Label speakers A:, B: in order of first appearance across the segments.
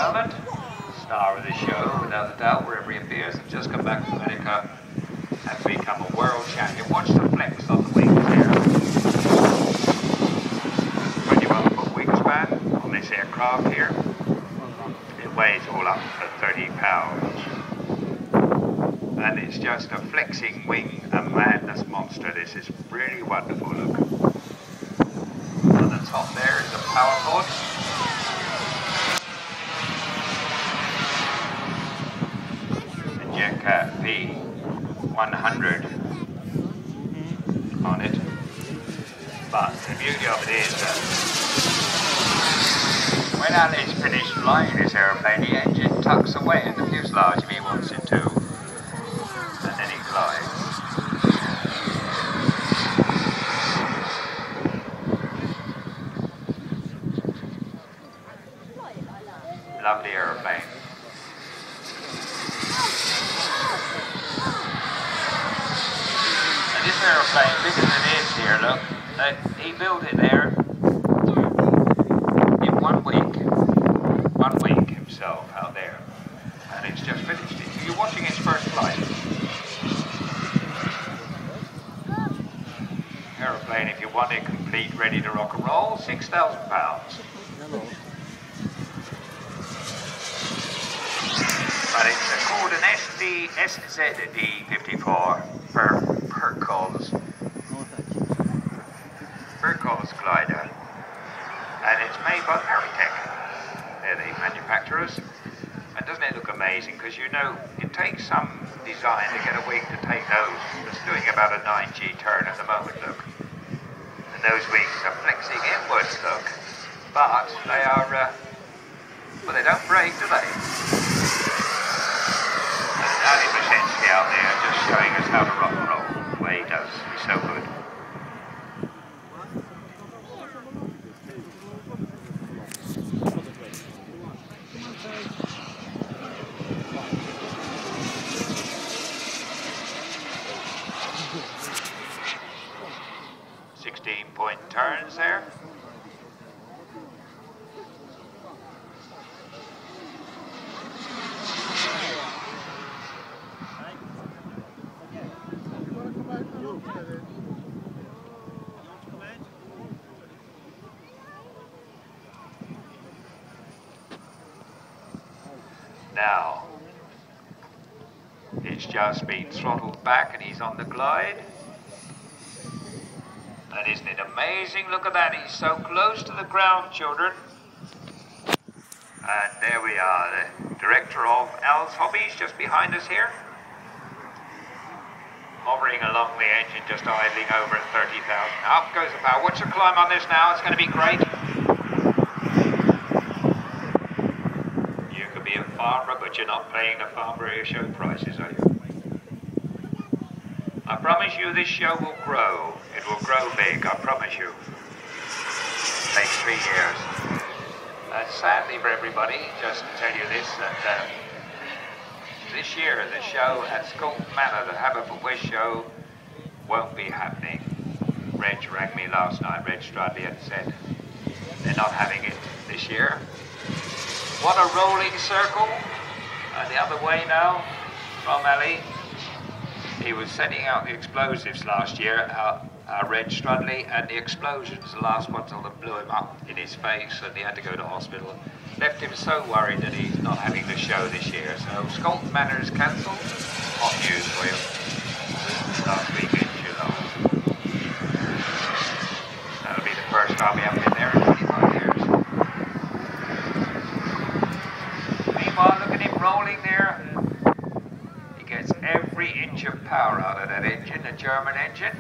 A: moment. Star of the show, without a doubt, wherever he appears. I've just come back from America and become a world champion. Watch the flex on the wings here. 21-foot wingspan on this aircraft here. It weighs all up to 30 pounds. And it's just a flexing wing, a madness monster. This is really wonderful, look. On the top there is a power cord. The Jetcat P100 on it. But the beauty of it is that when Ali's finished flying this aeroplane, the engine tucks away in the fuselage if he wants it to. And then he glides. Lovely aeroplane. And this aeroplane, big as it is here, look, he built it there in 1 week. 1 week himself out there. And it's just finished. You're watching its first flight. Aeroplane, if you want it complete, ready to rock and roll, £6,000. But it's called an SZD-54 Percos glider, and it's made by Paritech. They're the manufacturers. And doesn't it look amazing? Because you know, it takes some design to get a wing to take those. It's doing about a 9G turn at the moment, look. And those wings are flexing inwards, look. But they are, well, they don't break, do they? Ali Mashinchi out there just showing us how to rock and roll. The way he does. He's so good. Point turns there. Now, it's just been throttled back and he's on the glide. And isn't it amazing? Look at that, he's so close to the ground, children. And there we are, the director of Al's Hobbies just behind us here. Hovering along the engine, just idling over at 30,000. Up goes the power. Watch the climb on this now, it's going to be great. You could be a farmer, but you're not paying the farmer air show prices, are you? I promise you this show will grow. It will grow big, I promise you. It takes 3 years. And sadly for everybody, just to tell you this, that this year the show at Sculpton Manor, the Haverford show, won't be happening. Reg rang me last night, Reg Stradley, and said they're not having it this year. What a rolling circle. The other way now from Ali. He was setting out the explosives last year, Reg Strudley, and the explosions, the last ones, all that blew him up in his face, and he had to go to hospital. Left him so worried that he's not having the show this year. So Sculpton Manor is cancelled. Hot news for you. Last week in July. That'll be the first time we haven't been there in 25 years. Meanwhile, look at him rolling there. Gets every inch of power out of that engine, the German engine.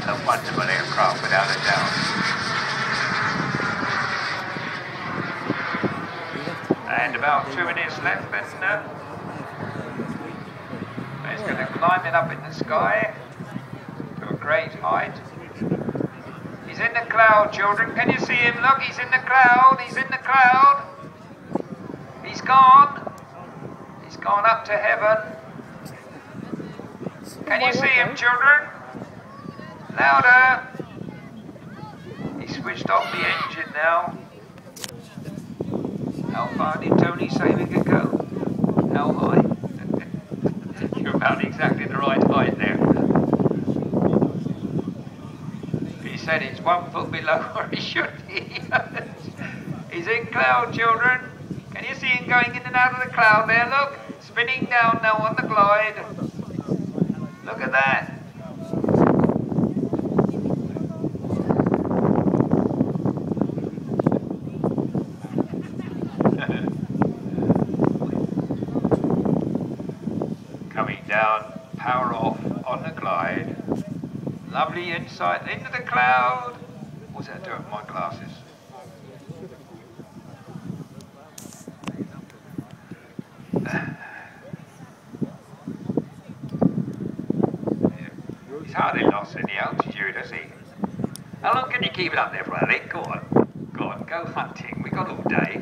A: A wonderful aircraft without a doubt. And about 2 minutes left, and he's going to climb it up in the sky to a great height. He's in the cloud, children. Can you see him? Look, he's in the cloud. He's in the cloud. gone. He's gone up to heaven. Can you see him, children? Louder. He switched off the engine now. How far did Tony say we could go? How high? You're about exactly the right height there. He said it's 1 foot below where he should be. He's in cloud, children. Can you see him going in and out of the cloud there? Look, spinning down now on the glide. Look at that. Coming down, power off on the glide. Lovely insight into the cloud. What's that doing with my glasses? He's hardly lost any altitude, has he? How long can you keep it up there for, Alec? Go on, go hunting. We got all day.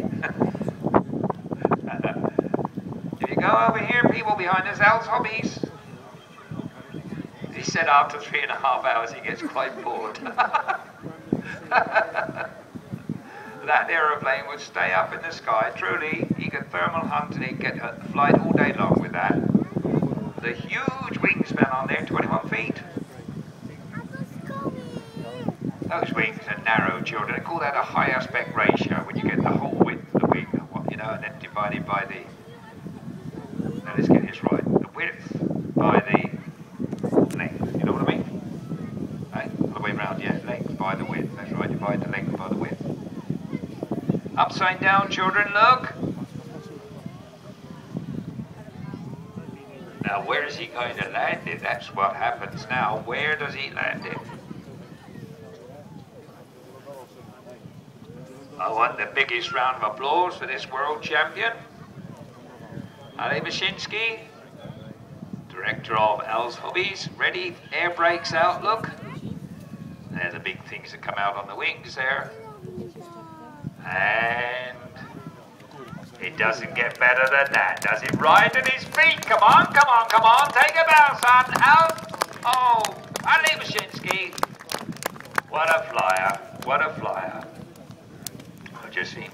A: If you go over here, people behind us, Al's hobbies. He said after 3.5 hours he gets quite bored. That aeroplane would stay up in the sky. Truly, he could thermal hunt and he'd get a flight all day long with that. The huge wingspan on there, 21 feet. Those wings are narrow, children. They call that a high aspect ratio when you get the whole width of the wing, you know, and then divided by the... Now let's get this right. The width by the length. You know what I mean? Right? All the way around, yeah. Length by the width. That's right. Divide the length by the width. Upside down, children, look. Now, where is he going to land it? That's what happens now. Where does he land it? I want the biggest round of applause for this world champion. Ale Mashinchi, director of Al's Hobbies. Ready, air brakes out, look. They're the big things that come out on the wings there. And it doesn't get better than that, does it? Right at his feet. Come on, come on, come on. Take a bow, son. Out. Oh, Ale Mashinchi. What a flyer. What a flyer. I've just seen